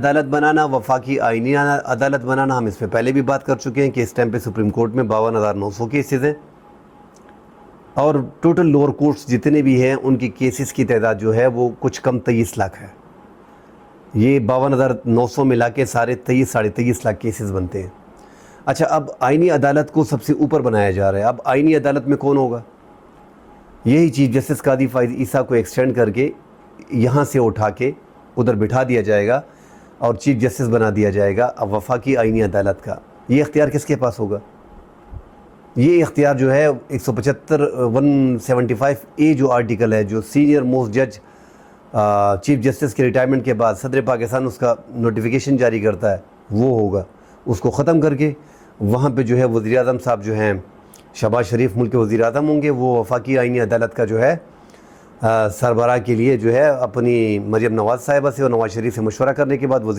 عدالت بنانا، وفاقی آئینی عدالت بنانا، ہم اس پہ پہلے بھی بات کر چکے ہیں کہ اس ٹائم پہ سپریم کورٹ میں 52,900 کیسز ہیں، اور ٹوٹل لوور کورٹس جتنے بھی ہیں ان کی کیسز کی تعداد جو ہے وہ کچھ کم 23 لاکھ ہے۔ یہ 52,900 ملا کے سارے 23-23.5 لاکھ کیسز بنتے ہیں۔ اچھا، اب آئینی عدالت کو سب سے اوپر بنایا جا رہا ہے۔ اب آئینی عدالت میں کون ہوگا؟ یہی چیف جسٹس قاضی فائز عیسیٰ کو ایکسٹینڈ کر کے یہاں سے اٹھا کے ادھر بٹھا دیا جائے گا اور چیف جسٹس بنا دیا جائے گا اب وفاقی آئینی عدالت کا۔ یہ اختیار کس کے پاس ہوگا؟ یہ اختیار جو ہے 175A جو آرٹیکل ہے، جو سینئر موسٹ جج چیف جسٹس کے ریٹائرمنٹ کے بعد صدر پاکستان اس کا نوٹیفیکیشن جاری کرتا ہے، وہ ہوگا۔ اس کو ختم کر کے وہاں پہ جو ہے وزیر اعظم صاحب جو ہیں، شہباز شریف ملک کے وزیر اعظم ہوں گے، وہ وفاقی آئینی عدالت کا جو ہے سربراہ کے لیے جو ہے اپنی مریم نواز صاحبہ سے اور نواز شریف سے مشورہ کرنے کے بعد وزیر